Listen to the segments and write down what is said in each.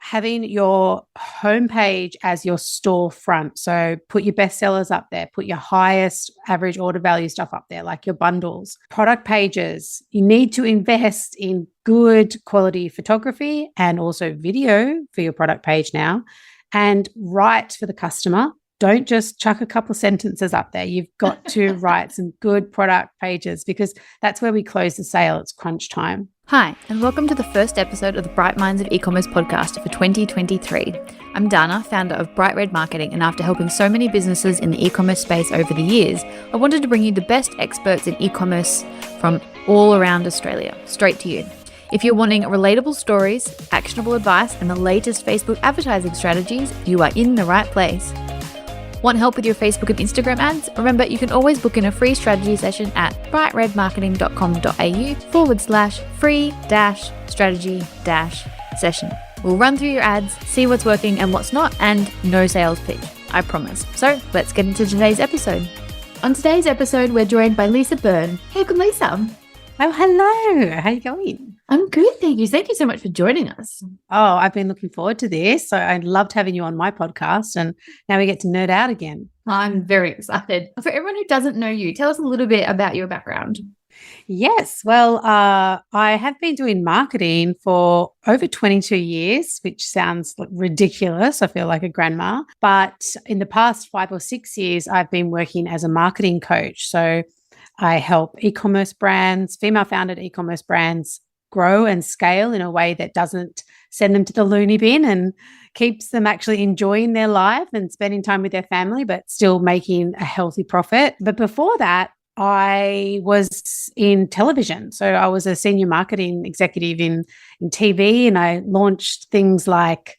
having your homepage as your storefront. So put your bestsellers up there, put your highest average order value stuff up there, like your bundles. Product pages, you need to invest in good quality photography and also video for your product page now, and write for the customer. Don't just chuck a couple of sentences up there. You've got to write some good product pages because that's where we close the sale. It's crunch time. Hi, and welcome to the first episode of the Bright Minds of eCommerce podcast for 2023. I'm Dana, founder of Bright Red Marketing, and after helping so many businesses in the e-commerce space over the years, I wanted to bring you the best experts in e-commerce from all around Australia, straight to you. If you're wanting relatable stories, actionable advice, and the latest Facebook advertising strategies, you are in the right place. Want help with your Facebook and Instagram ads? Remember, you can always book in a free strategy session at brightredmarketing.com.au/free-strategy-session. We'll run through your ads, see what's working and what's not, and no sales pitch, I promise. So let's get into today's episode. On today's episode, we're joined by Lisa Byrne. Hey, good Lisa. Oh, hello. How are you going? I'm good, thank you. Thank you so much for joining us. Oh, I've been looking forward to this. So I loved having you on my podcast, and now we get to nerd out again. I'm very excited. For everyone who doesn't know you, tell us a little bit about your background. Yes. Well, I have been doing marketing for over 22 years, which sounds ridiculous. I feel like a grandma. But in the past 5 or 6 years, I've been working as a marketing coach. So I help e-commerce brands, female-founded e-commerce brands, grow and scale in a way that doesn't send them to the loony bin and keeps them actually enjoying their life and spending time with their family, but still making a healthy profit. But before that, I was in television. So I was a senior marketing executive in TV, and I launched things like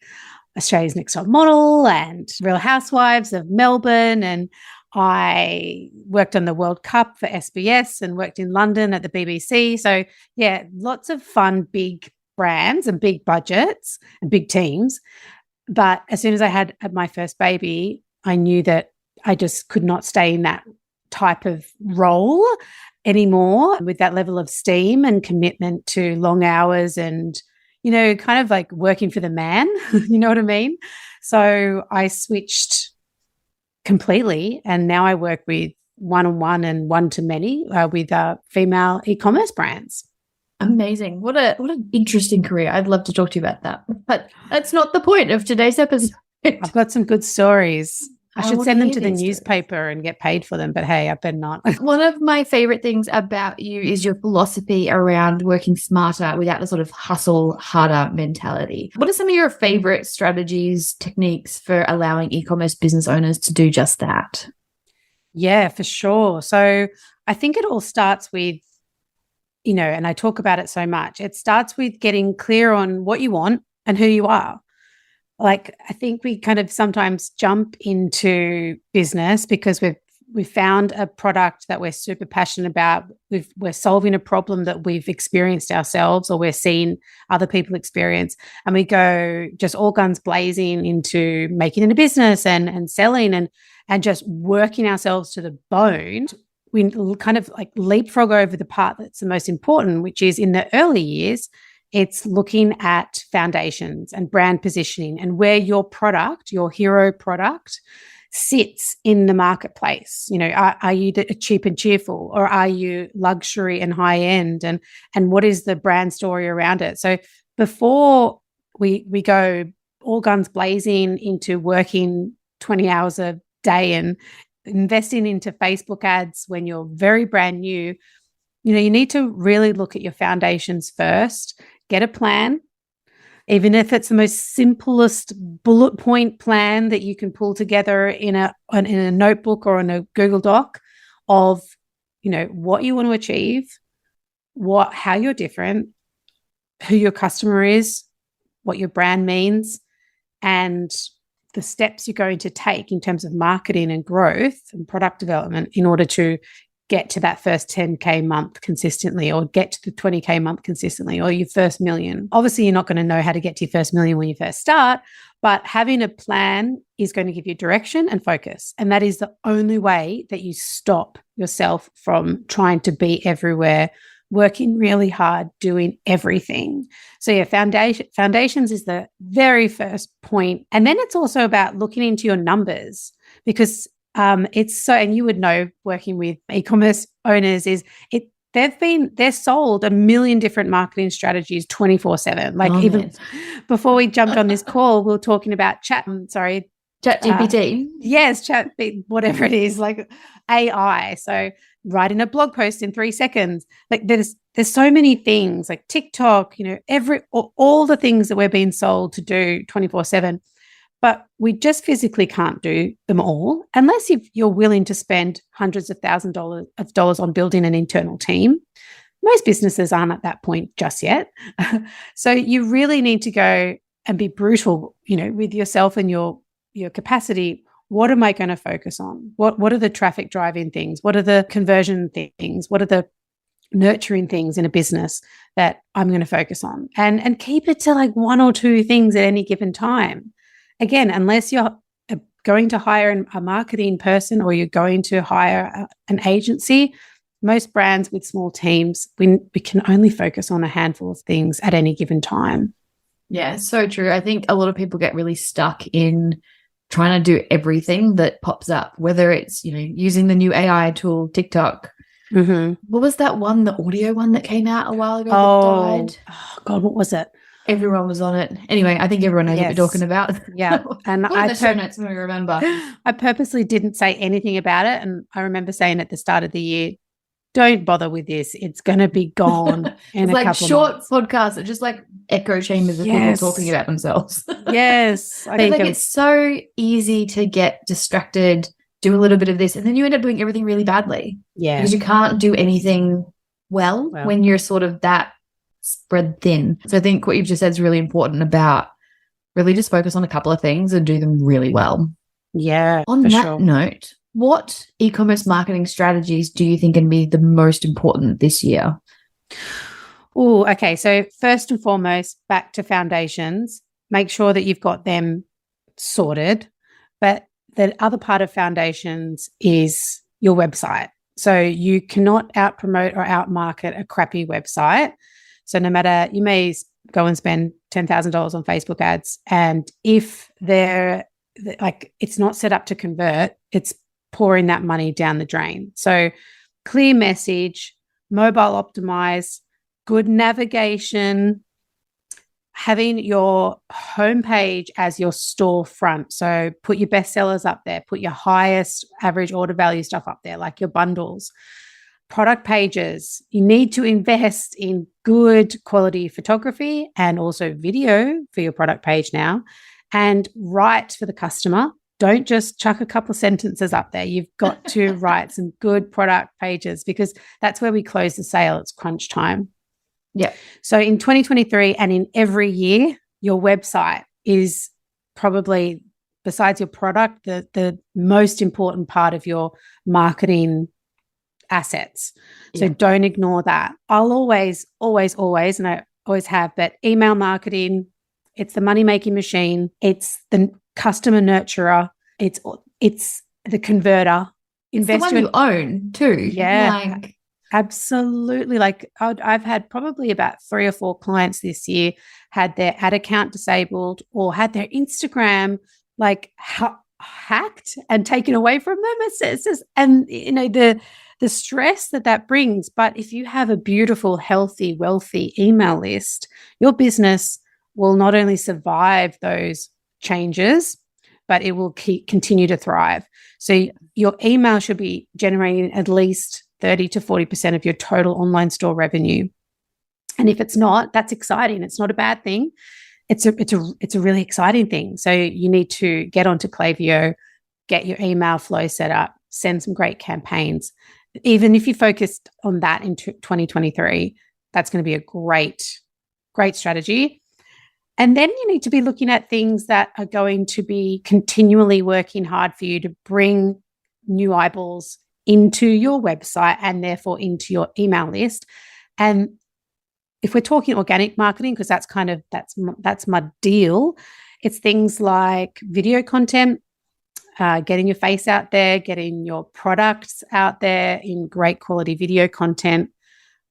Australia's Next Top Model and Real Housewives of Melbourne, and I worked on the World Cup for SBS and worked in London at the BBC. So yeah, lots of fun, big brands and big budgets and big teams. But as soon as I had my first baby, I knew that I just could not stay in that type of role anymore with that level of steam and commitment to long hours and, you know, kind of like working for the man, you know what I mean? So I switched completely, and now I work with one-on-one and one-to-many with female e-commerce brands. Amazing. What an interesting career. I'd love to talk to you about that. But that's not the point of today's episode. I've got some good stories. I should send them to the newspaper and get paid for them, but hey, I better not. One of my favorite things about you is your philosophy around working smarter without the sort of hustle harder mentality. What are some of your favorite strategies, techniques for allowing e-commerce business owners to do just that? Yeah, for sure. So I think it all starts with, you know, and I talk about it so much, it starts with getting clear on what you want and who you are. Like, I think we kind of sometimes jump into business because we've found a product that we're super passionate about. We're solving a problem that we've experienced ourselves or we're seeing other people experience, and we go just all guns blazing into making it a business and selling and just working ourselves to the bone. We kind of like leapfrog over the part that's the most important, which is in the early years, it's looking at foundations and brand positioning and where your product, your hero product, sits in the marketplace. You know, are you cheap and cheerful, or are you luxury and high end? And what is the brand story around it? So before we go all guns blazing into working 20 hours a day and investing into Facebook ads when you're very brand new, you know, you need to really look at your foundations first. Get a plan, even if it's the most simplest bullet point plan that you can pull together in a notebook or in a Google Doc of, you know, what you want to achieve, how you're different, who your customer is, what your brand means, and the steps you're going to take in terms of marketing and growth and product development in order to get to that first 10K month consistently, or get to the 20K month consistently, or your first million. Obviously, you're not going to know how to get to your first million when you first start, but having a plan is going to give you direction and focus. And that is the only way that you stop yourself from trying to be everywhere working really hard, doing everything. So yeah, foundations is the very first point. And then it's also about looking into your numbers, because it's so, and you would know working with e-commerce owners, is it they're sold a million different marketing strategies 24/7. Like even before we jumped on this call, we were talking about ChatGPT. Yes, whatever it is, like AI. So writing a blog post in 3 seconds. Like there's so many things, like TikTok, all the things that we're being sold to do 24/7. But we just physically can't do them all unless you're willing to spend hundreds of thousands of dollars on building an internal team. Most businesses aren't at that point just yet. So you really need to go and be brutal, with yourself and your capacity. What am I going to focus on? What are the traffic driving things? What are the conversion things? What are the nurturing things in a business that I'm going to focus on? And keep it to like 1 or 2 things at any given time. Again, unless you're going to hire a marketing person or you're going to hire an agency, most brands with small teams, we can only focus on a handful of things at any given time. Yeah, so true. I think a lot of people get really stuck in trying to do everything that pops up, whether it's, using the new AI tool, TikTok. Mm-hmm. What was that one, the audio one that came out a while ago that died? Oh, God, what was it? Everyone was on it. Anyway, I think everyone knows what we're talking about. Yeah. And I show notes when we remember. I purposely didn't say anything about it. And I remember saying at the start of the year, don't bother with this. It's going to be gone in it's a like couple short of months. podcasts are just like echo chambers of people talking about themselves. Yes. I think it's so easy to get distracted, do a little bit of this, and then you end up doing everything really badly. Yeah. Because you can't do anything well when you're sort of that spread thin. So I think what you've just said is really important about really just focus on a couple of things and do them really well. Yeah. On that note, what e-commerce marketing strategies do you think can be the most important this year? Oh, okay. So first and foremost, back to foundations. Make sure that you've got them sorted. But the other part of foundations is your website. So you cannot out-promote or out-market a crappy website. So no matter, you may go and spend $10,000 on Facebook ads, and if it's not set up to convert, it's pouring that money down the drain. So clear message, mobile optimize, good navigation, having your homepage as your storefront. So put your bestsellers up there, put your highest average order value stuff up there, like your bundles. Product pages, you need to invest in good quality photography and also video for your product page now, and write for the customer. Don't just chuck a couple of sentences up there. You've got to write some good product pages, because that's where we close the sale. It's crunch time. Yeah. So in 2023 and in every year, your website is probably, besides your product, the most important part of your marketing assets. So don't ignore that. I'll always, and I always have, but email marketing, it's the money-making machine. It's the customer nurturer. It's the converter. It's the one you own too. Yeah. Absolutely. Like I've had probably about 3 or 4 clients this year had their ad account disabled or had their Instagram like hacked and taken away from them. It's just, and the stress that brings. But if you have a beautiful, healthy, wealthy email list, your business will not only survive those changes, but it will continue to thrive. So your email should be generating at least 30 to 40% of your total online store revenue. And if it's not, that's exciting. It's not a bad thing. It's a really exciting thing. So you need to get onto Klaviyo, get your email flow set up, send some great campaigns. Even if you focused on that in 2023, that's going to be a great strategy. And then you need to be looking at things that are going to be continually working hard for you to bring new eyeballs into your website and therefore into your email list. And if we're talking organic marketing, because that's my deal, it's things like video content, getting your face out there, getting your products out there in great quality video content,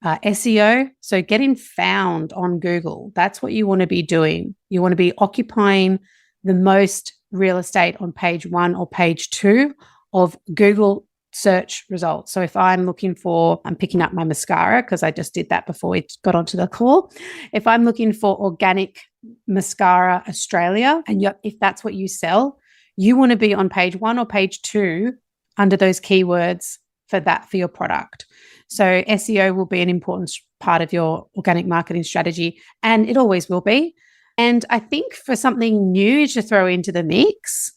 SEO, so getting found on Google. That's what you want to be doing. You want to be occupying the most real estate on page 1 or page 2 of Google search results. So if I'm picking up my mascara because I just did that before we got onto the call. If I'm looking for organic mascara Australia, and if that's what you sell, you want to be on page 1 or page 2 under those keywords for your product. So SEO will be an important part of your organic marketing strategy, and it always will be. And I think for something new to throw into the mix,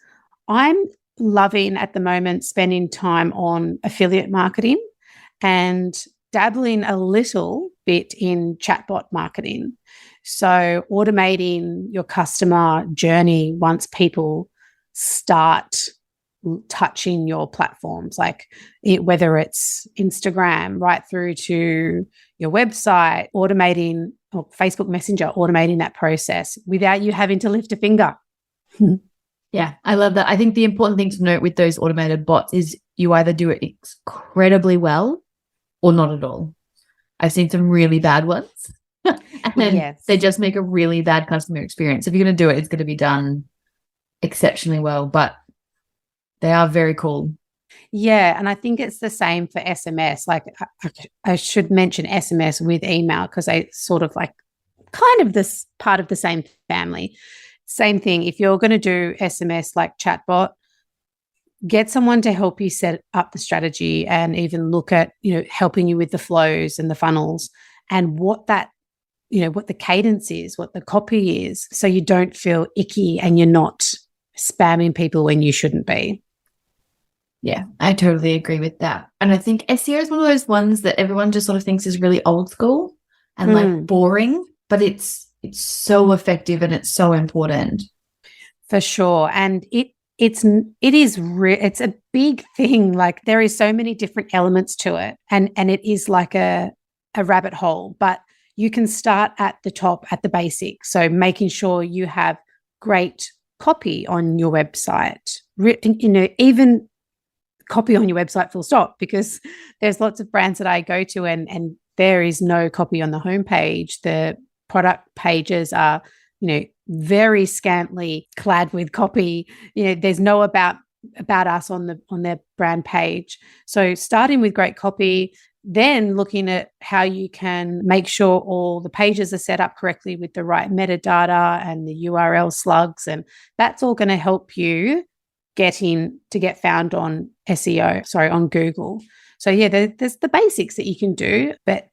I'm loving at the moment spending time on affiliate marketing and dabbling a little bit in chatbot marketing. So automating your customer journey once people start touching your platforms, like whether it's Instagram right through to your website, automating, or Facebook Messenger, automating that process without you having to lift a finger. Yeah, I love that. I think the important thing to note with those automated bots is you either do it incredibly well or not at all. I've seen some really bad ones and then they just make a really bad customer experience. If you're going to do it, it's going to be done exceptionally well, but they are very cool. Yeah, and I think it's the same for SMS. Like I should mention SMS with email because they sort of like kind of this part of the same family. Same thing. If you're going to do SMS like chatbot, get someone to help you set up the strategy and even look at, helping you with the flows and the funnels and what the cadence is, what the copy is, so you don't feel icky and you're not spamming people when you shouldn't be. Yeah, I totally agree with that. And I think SEO is one of those ones that everyone just sort of thinks is really old school and like boring, but it's so effective and it's so important. For sure. And it's a big thing. Like there is so many different elements to it, and it is like a rabbit hole, but you can start at the top, at the basics. So making sure you have great copy on your website, even copy on your website full stop, because there's lots of brands that I go to and there is no copy on the homepage. The product pages are, very scantily clad with copy. There's no about us on their brand page. So starting with great copy, then looking at how you can make sure all the pages are set up correctly with the right metadata and the URL slugs, and that's all going to help you get found on on Google. So yeah, there's the basics that you can do, but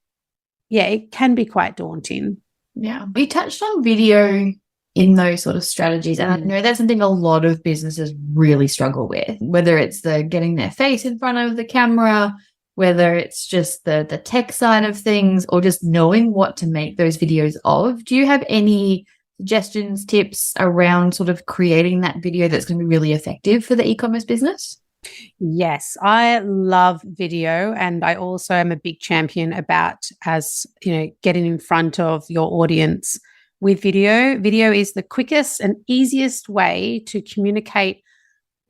yeah, it can be quite daunting. Yeah. You touched on video in those sort of strategies, and I know that's something a lot of businesses really struggle with, whether it's the getting their face in front of the camera, whether it's just the tech side of things, or just knowing what to make those videos of. Do you have any suggestions, tips around sort of creating that video that's going to be really effective for the e-commerce business? Yes, I love video, and I also am a big champion about, getting in front of your audience with video. Video is the quickest and easiest way to communicate,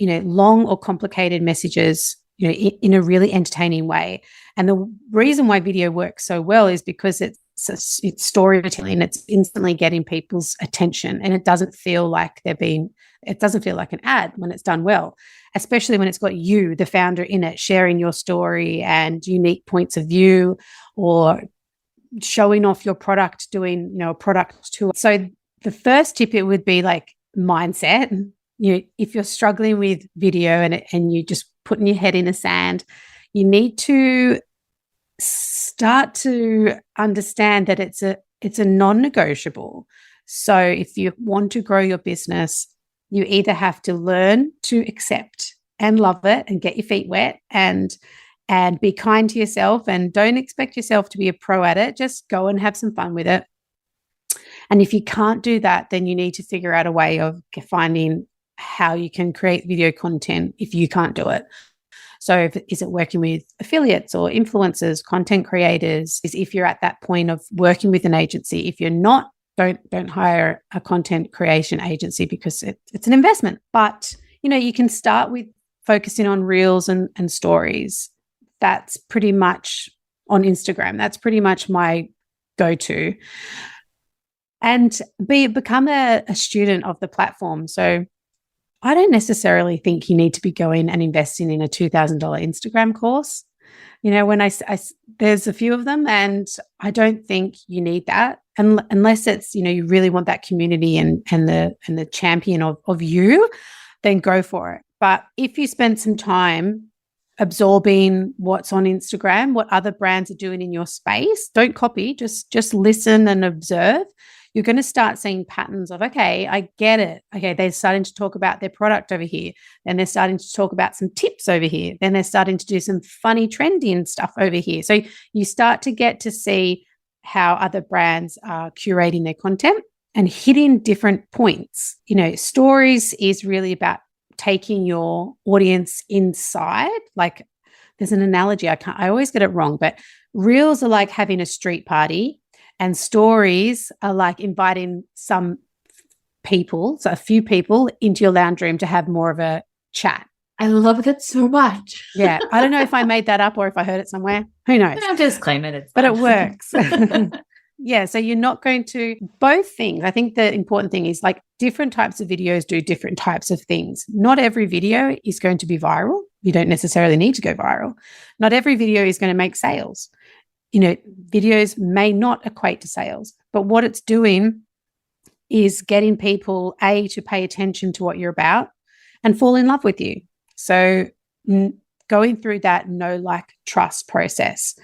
long or complicated messages, in a really entertaining way. And the reason why video works so well is because it's storytelling. It's instantly getting people's attention, and it doesn't feel like an ad when it's done well, especially when it's got you, the founder, in it, sharing your story and unique points of view, or showing off your product, doing, a product tour. So the first tip, it would be like mindset. If you're struggling with video and you just putting your head in the sand, you need to start to understand that it's a non-negotiable. So if you want to grow your business, you either have to learn to accept and love it and get your feet wet and be kind to yourself, and don't expect yourself to be a pro at it. Just go and have some fun with it. And if you can't do that, then you need to figure out a way of finding how you can create video content if you can't do it. So is it working with affiliates or influencers, content creators? If you're at that point of working with an agency, if you're not, don't hire a content creation agency because it's an investment. But, you can start with focusing on reels and stories. That's pretty much on Instagram. That's pretty much my go-to. And become a student of the platform. So I don't necessarily think you need to be going and investing in a $2,000 Instagram course. You know, when I there's a few of them, and I don't think you need that unless it's, you know, you really want that community and the champion of you, then go for it. But if you spend some time absorbing what's on Instagram, what other brands are doing in your space, don't copy, just listen and observe. You're going to start seeing patterns of, okay, I get it. Okay, they're starting to talk about their product over here. Then they're starting to talk about some tips over here. Then they're starting to do some funny trending stuff over here. So you start to get to see how other brands are curating their content and hitting different points. You know, stories is really about taking your audience inside. Like, there's an analogy, I always get it wrong, but reels are like having a street party, and stories are like inviting some people, so a few people, into your lounge room to have more of a chat. I love that so much. Yeah. I don't know if I made that up or if I heard it somewhere. Who knows? I'll just claim it. But it works. Yeah. So you're not going to, both things. I think the important thing is, like, different types of videos do different types of things. Not every video is going to be viral. You don't necessarily need to go viral. Not every video is going to make sales. You know, videos may not equate to sales, but what it's doing is getting people, to pay attention to what you're about and fall in love with you. So going through that know, like, trust process,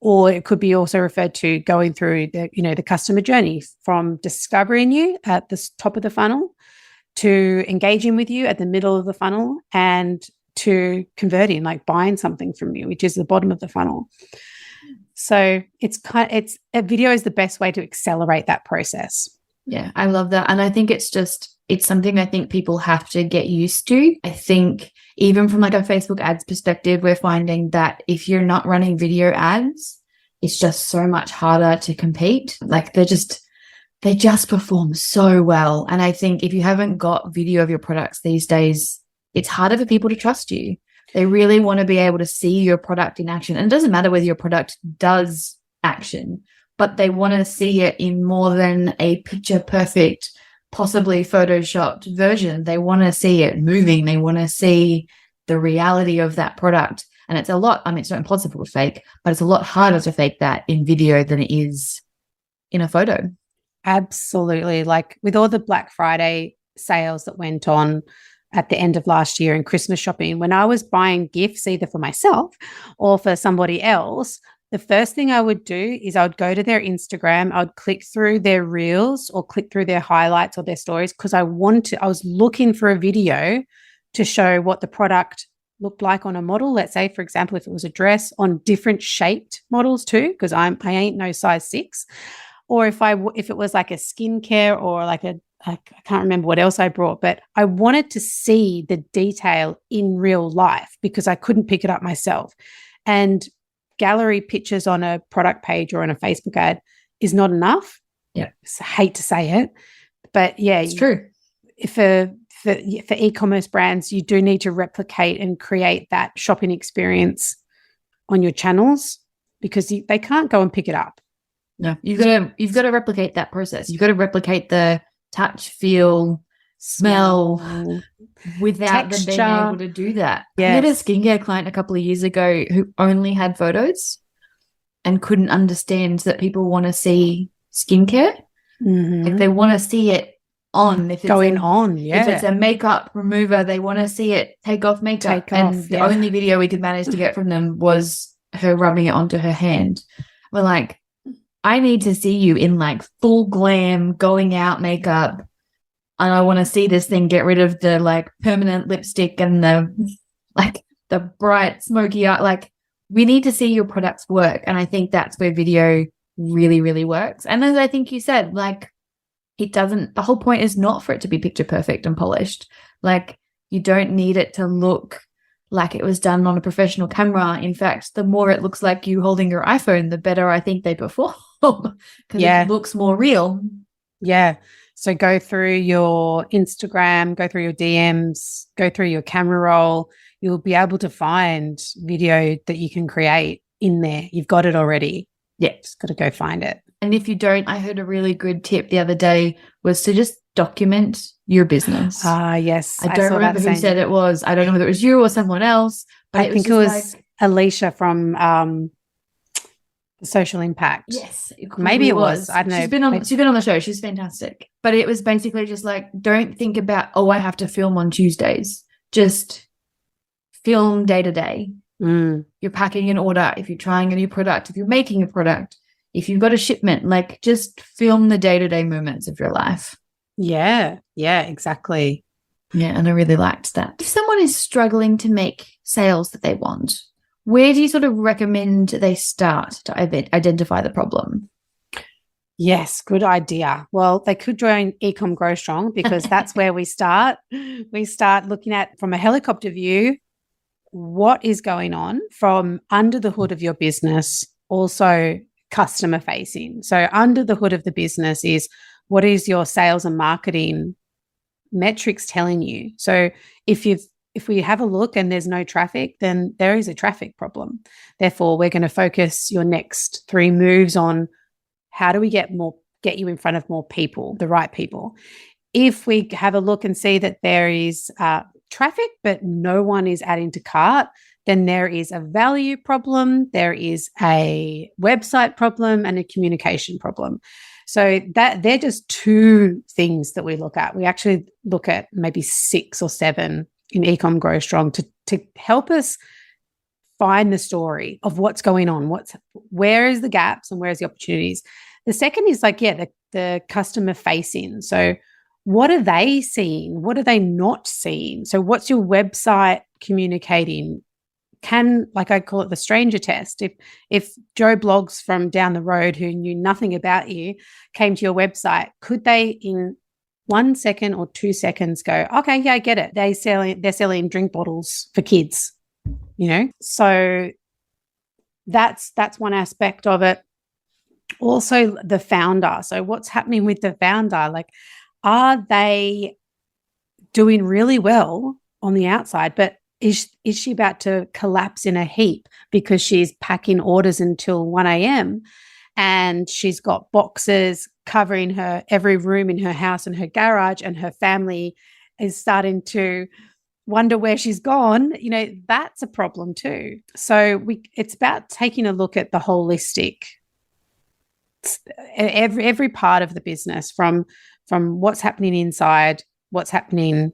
or it could be also referred to going through the customer journey from discovering you at the top of the funnel to engaging with you at the middle of the funnel and to converting, like buying something from you, which is the bottom of the funnel. So a video is the best way to accelerate that process. Yeah, I love that. And I think it's something I think people have to get used to. I think even from like a Facebook ads perspective, we're finding that if you're not running video ads, it's just so much harder to compete. Like they just perform so well. And I think if you haven't got video of your products these days, it's harder for people to trust you. They really want to be able to see your product in action. And it doesn't matter whether your product does action, but they want to see it in more than a picture perfect, possibly photoshopped version. They want to see it moving. They want to see the reality of that product. And it's a lot, it's not impossible to fake, but it's a lot harder to fake that in video than it is in a photo. Absolutely. Like with all the Black Friday sales that went on at the end of last year and Christmas shopping, when I was buying gifts either for myself or for somebody else, the first thing I would do is I would go to their Instagram, I would click through their reels or click through their highlights or their stories, because I was looking for a video to show what the product looked like on a model. Let's say, for example, if it was a dress, on different shaped models too, because I ain't no size 6. Or if it was like a skincare or like I can't remember what else I brought, but I wanted to see the detail in real life because I couldn't pick it up myself. And gallery pictures on a product page or on a Facebook ad is not enough. Yeah. I hate to say it, but yeah, it's true. For e-commerce brands, you do need to replicate and create that shopping experience on your channels because they can't go and pick it up. No, you've got to replicate that process. You've got to replicate the touch, feel, smell without them being able to do that. Yes. I had a skincare client a couple of years ago who only had photos and couldn't understand that people want to see skincare. Mm-hmm. Like they want to see it on. If it's going on, yeah. If it's a makeup remover, they want to see it take off makeup. The only video we could manage to get from them was her rubbing it onto her hand. We're like, I need to see you in like full glam, going out makeup. And I want to see this thing get rid of the like permanent lipstick and the bright smoky eye. Like we need to see your products work. And I think that's where video really, really works. And as I think you said, like the whole point is not for it to be picture perfect and polished. Like you don't need it to look like it was done on a professional camera. In fact, the more it looks like you holding your iPhone, the better I think they perform because it looks more real. Yeah. So go through your Instagram, go through your DMs, go through your camera roll. You'll be able to find video that you can create in there. You've got it already. Yeah. Just got to go find it. And if you don't, I heard a really good tip the other day was to just document your business. Yes. I don't remember who said it was. I don't know whether it was you or someone else. But I think it was Alicia from the Social Impact. Yes. Maybe it was. I don't know. She's been on the show. She's fantastic. But it was basically just like, don't think about, I have to film on Tuesdays. Just film day to day. You're packing an order, if you're trying a new product, if you're making a product, if you've got a shipment, like just film the day-to-day moments of your life. Yeah, exactly. Yeah, and I really liked that. If someone is struggling to make sales that they want, where do you sort of recommend they start to identify the problem? Yes, good idea. Well, they could join eCom Grow Strong because that's where we start. We start looking at, from a helicopter view, what is going on from under the hood of your business, also customer facing. So under the hood of the business is, what is your sales and marketing metrics telling you? So if we have a look and there's no traffic, then there is a traffic problem. Therefore, we're going to focus your next 3 moves on how do we get you in front of more people, the right people. If we have a look and see that there is traffic, but no one is adding to cart, then there is a value problem, there is a website problem, and a communication problem. So that they're just 2 things that we look at. We actually look at maybe 6 or 7 in eCom Grow Strong to help us find the story of what's going on, where is the gaps and where is the opportunities. The second is the customer facing. So what are they seeing? What are they not seeing? So what's your website communicating? I call it the stranger test. If Joe Blogs from down the road who knew nothing about you came to your website, could they in 1 second or 2 seconds go, okay, yeah, I get it. They're selling drink bottles for kids, So that's one aspect of it. Also the founder. So what's happening with the founder? Like, are they doing really well on the outside, but is she about to collapse in a heap because she's packing orders until 1 a.m. and she's got boxes covering her every room in her house and her garage, and her family is starting to wonder where she's gone? That's a problem too. So it's about taking a look at the holistic, every part of the business, from what's happening inside, what's happening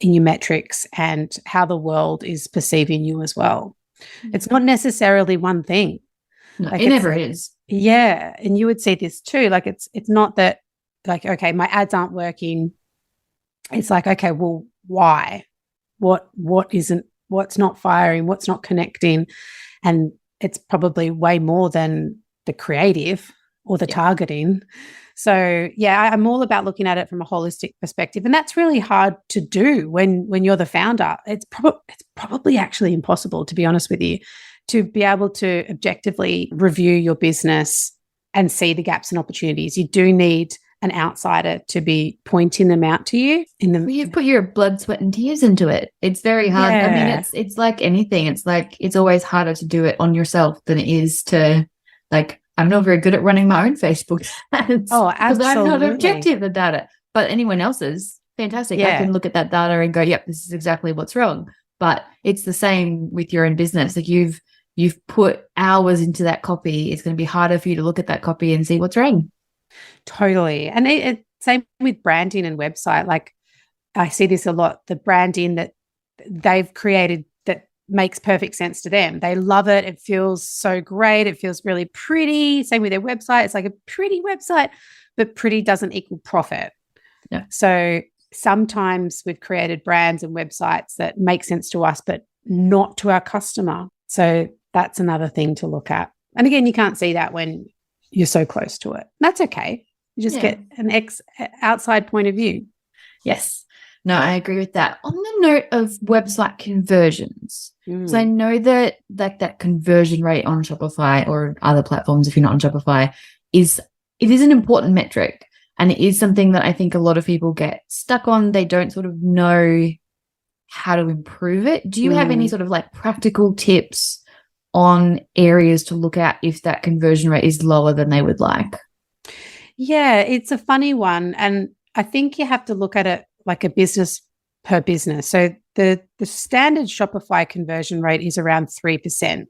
in your metrics, and how the world is perceiving you as well. It's not necessarily one thing. No, it never is. Yeah. And you would see this too. Like it's not that like, okay, my ads aren't working. It's like, okay, well, why? What isn't, what's not firing, what's not connecting? And it's probably way more than the creative or the targeting. So yeah, I'm all about looking at it from a holistic perspective, and that's really hard to do when you're the founder. It's probably actually impossible, to be honest with you, to be able to objectively review your business and see the gaps and opportunities. You do need an outsider to be pointing them out to you. You've put your blood, sweat, and tears into it. It's very hard. Yeah. I mean, it's like anything. It's like it's always harder to do it on yourself than it is to like. I'm not very good at running my own Facebook ads. Oh, absolutely. Because I'm not objective about it. But anyone else is fantastic. Yeah. I can look at that data and go, yep, this is exactly what's wrong. But it's the same with your own business. Like you've put hours into that copy. It's going to be harder for you to look at that copy and see what's wrong. Totally. And same with branding and website. Like I see this a lot, the branding that they've created makes perfect sense to them. They love it. It feels so great. It feels really pretty. Same with their website. It's like a pretty website, but pretty doesn't equal profit. Yeah. So sometimes we've created brands and websites that make sense to us, but not to our customer. So that's another thing to look at. And again, you can't see that when you're so close to it. That's okay. You just get an outside point of view. Yes. No, I agree with that. On the note of website conversions, so I know that like that conversion rate on Shopify or other platforms, if you're not on Shopify, it is an important metric, and it is something that I think a lot of people get stuck on. They don't sort of know how to improve it. Do you have any sort of like practical tips on areas to look at if that conversion rate is lower than they would like? Yeah, it's a funny one. And I think you have to look at it like a business per business. So the standard Shopify conversion rate is around 3%.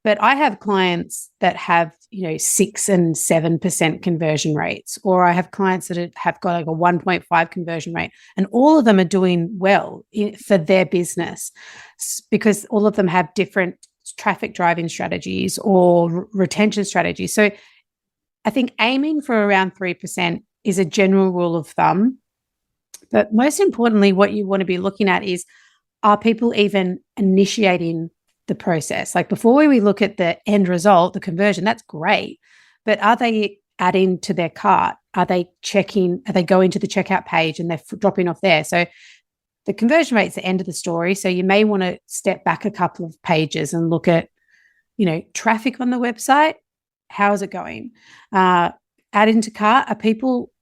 But I have clients that have, 6 and 7% conversion rates, or I have clients that have got like a 1.5 conversion rate, and all of them are doing well for their business because all of them have different traffic driving strategies or retention strategies. So I think aiming for around 3% is a general rule of thumb. But most importantly, what you want to be looking at is, are people even initiating the process? Like before we look at the end result, the conversion, that's great. But are they adding to their cart? Are they going to the checkout page and they're dropping off there? So the conversion rate is the end of the story. So you may want to step back a couple of pages and look at, traffic on the website. How is it going? Add into cart. Are people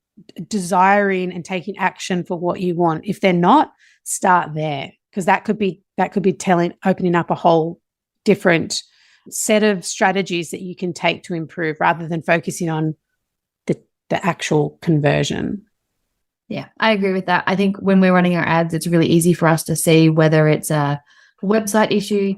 desiring and taking action for what you want? If they're not, start there, because that could be opening up a whole different set of strategies that you can take to improve rather than focusing on the actual conversion. Yeah, I agree with that. I think when we're running our ads, it's really easy for us to see whether it's a website issue,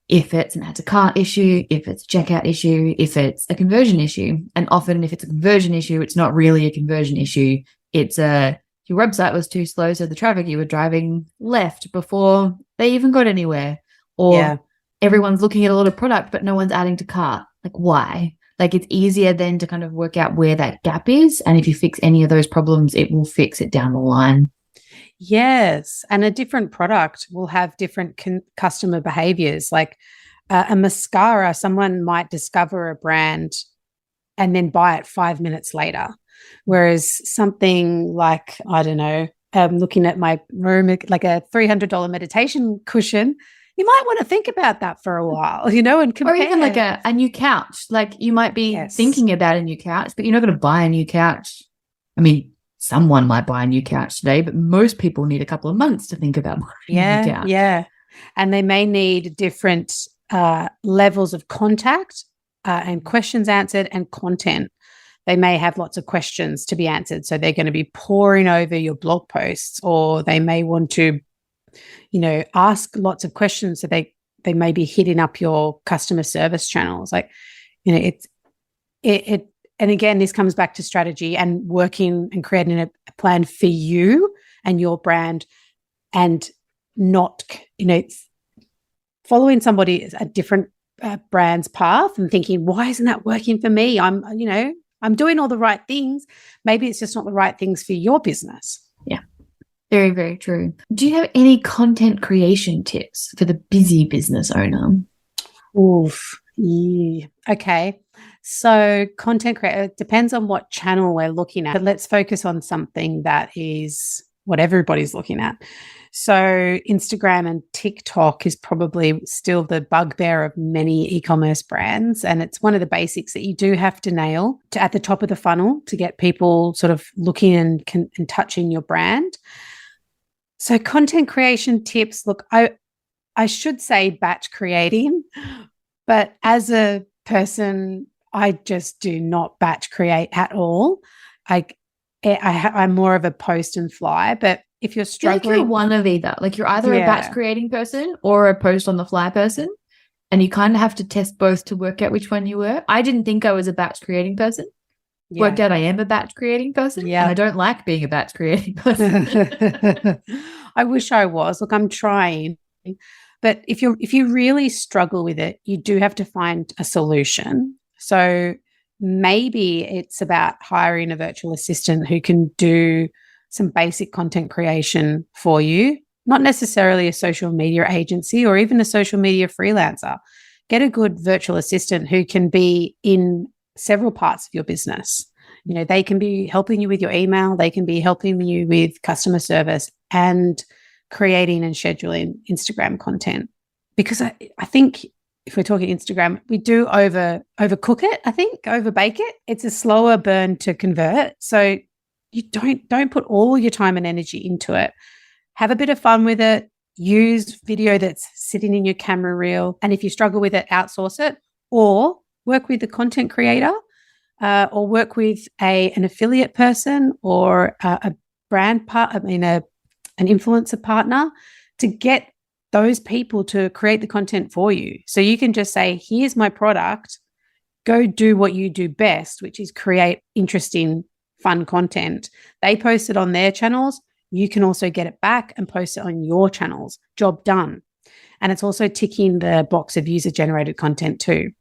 if it's an add to cart issue, if it's a checkout issue, if it's a conversion issue. And often if it's a conversion issue, it's not really a conversion issue. It's your website was too slow, so the traffic you were driving left before they even got anywhere. Or everyone's looking at a lot of product, but no one's adding to cart. Like, why? Like, it's easier then to kind of work out where that gap is. And if you fix any of those problems, it will fix it down the line. Yes. And a different product will have different customer behaviors. Like a mascara, someone might discover a brand and then buy it 5 minutes later. Whereas something like, I don't know, looking at my room, like a $300 meditation cushion, you might want to think about that for a while, and compare. Or even like a new couch. Like you might be thinking about a new couch, but you're not going to buy a new couch. I mean, someone might buy a new couch today, but most people need a couple of months to think about buying a new couch. Yeah. And they may need different levels of contact and questions answered and content. They may have lots of questions to be answered. So they're going to be poring over your blog posts, or they may want to, ask lots of questions. So they may be hitting up your customer service channels. Like, and again, this comes back to strategy and working and creating a plan for you and your brand, and not, following somebody a different brand's path and thinking, why isn't that working for me? I'm doing all the right things. Maybe it's just not the right things for your business. Yeah, very, very true. Do you have any content creation tips for the busy business owner? Oof. Yeah. Okay. So content creator, it depends on what channel we're looking at, but let's focus on something that is what everybody's looking at. So Instagram and TikTok is probably still the bugbear of many e-commerce brands. And it's one of the basics that you do have to nail at the top of the funnel to get people sort of looking and touching your brand. So content creation tips, look, I should say batch creating, but as a person, I just do not batch create at all. I'm more of a post and fly, but if you're struggling, you're one of either. Like you're either a batch creating person or a post on the fly person, and you kind of have to test both to work out which one you were. I didn't think I was a batch creating person. Worked out I am a batch creating person. Yeah, and I don't like being a batch creating person. I wish I was. Look, I'm trying, but if you really struggle with it, you do have to find a solution. So maybe it's about hiring a virtual assistant who can do some basic content creation for you, not necessarily a social media agency or even a social media freelancer. Get a good virtual assistant who can be in several parts of your business. They can be helping you with your email, they can be helping you with customer service and creating and scheduling Instagram content. Because I think if we're talking Instagram, we do overcook it, I think, overbake it. It's a slower burn to convert. So you don't put all your time and energy into it. Have a bit of fun with it. use video that's sitting in your camera reel. And if you struggle with it, outsource it, or work with the content creator, or work with an affiliate person or a brand an influencer partner to get those people to create the content for you. So you can just say, here's my product, go do what you do best, which is create interesting, fun content. They post it on their channels. You can also get it back and post it on your channels. Job done. And it's also ticking the box of user-generated content too.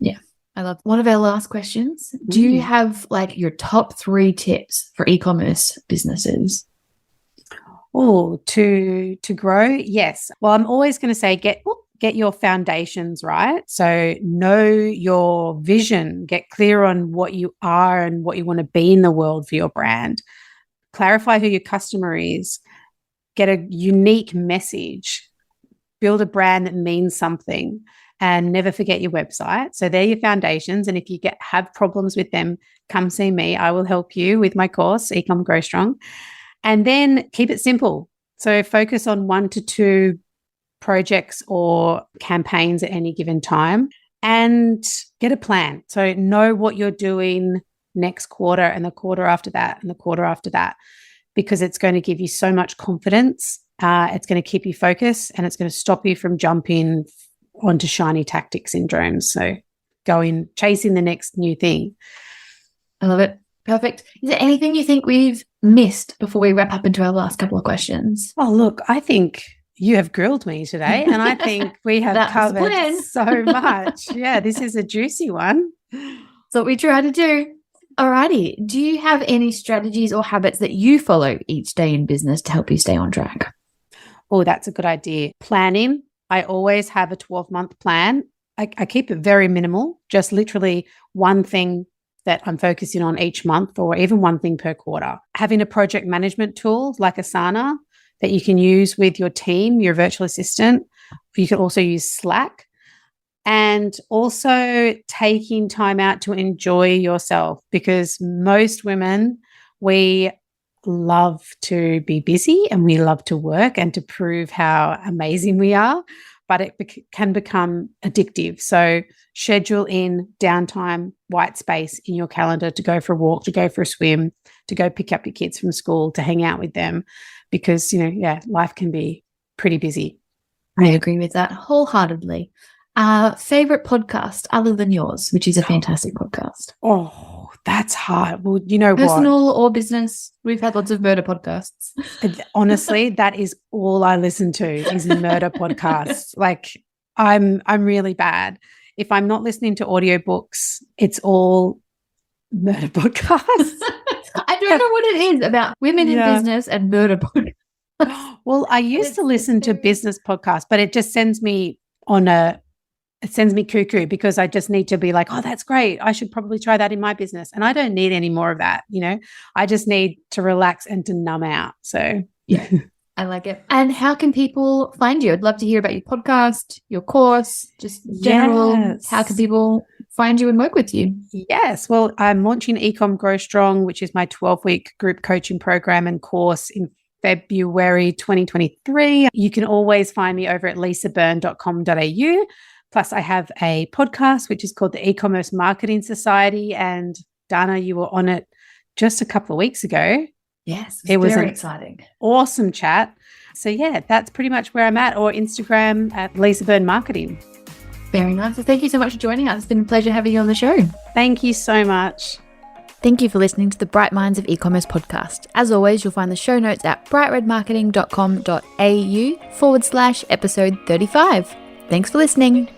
Yeah, I love one of our last questions. Do you have like your top 3 tips for e-commerce businesses? Oh, to grow? Yes. Well, I'm always going to say get your foundations right. So know your vision, get clear on what you are and what you want to be in the world for your brand. Clarify who your customer is, get a unique message, build a brand that means something, and never forget your website. So they're your foundations. And if you have problems with them, come see me. I will help you with my course, eComm Grow Strong. And then keep it simple. So focus on 1 to 2 projects or campaigns at any given time and get a plan. So know what you're doing next quarter and the quarter after that and the quarter after that, because it's going to give you so much confidence. It's going to keep you focused and it's going to stop you from jumping onto shiny tactic syndrome. So chasing the next new thing. I love it. Perfect. Is there anything you think we've missed before we wrap up into our last couple of questions? Oh, look, I think you have grilled me today, and I think we have covered so much. Yeah, this is a juicy one. That's what we try to do. Alrighty. Do you have any strategies or habits that you follow each day in business to help you stay on track? Oh, that's a good idea. Planning. I always have a 12-month plan. I keep it very minimal, just literally one thing that I'm focusing on each month, or even one thing per quarter. Having a project management tool like Asana that you can use with your team, your virtual assistant. You can also use Slack. And also taking time out to enjoy yourself, because most women, we love to be busy and we love to work and to prove how amazing we are, but it can become addictive. So schedule in downtime, white space in your calendar to go for a walk, to go for a swim, to go pick up your kids from school, to hang out with them, because, life can be pretty busy. I agree with that wholeheartedly. Favorite podcast other than yours, which is a fantastic podcast? Oh, that's hard. Well, you know, personal or business, we've had lots of murder podcasts. Honestly, that is all I listen to is murder podcasts. Like I'm really bad. If I'm not listening to audiobooks, it's all murder podcasts. I don't know what it is about women in business and murder podcasts. Well, I used to listen to business podcasts, but it just sends me cuckoo, because I just need to be like, oh, that's great. I should probably try that in my business. And I don't need any more of that. I just need to relax and to numb out. So yeah, I like it. And how can people find you? I'd love to hear about your podcast, your course, just general. Yes. How can people find you and work with you? Yes. Well, I'm launching eComm Grow Strong, which is my 12-week group coaching program and course in February 2023. You can always find me over at lisabyrne.com.au. Plus, I have a podcast, which is called the eCommmerce Marketing Society. And Dana, you were on it just a couple of weeks ago. Yes, it was very exciting. Awesome chat. So, yeah, that's pretty much where I'm at, or Instagram at Lisa Byrne Marketing. Very nice. Well, thank you so much for joining us. It's been a pleasure having you on the show. Thank you so much. Thank you for listening to the Bright Minds of E-commerce podcast. As always, you'll find the show notes at brightredmarketing.com.au/episode 35. Thanks for listening.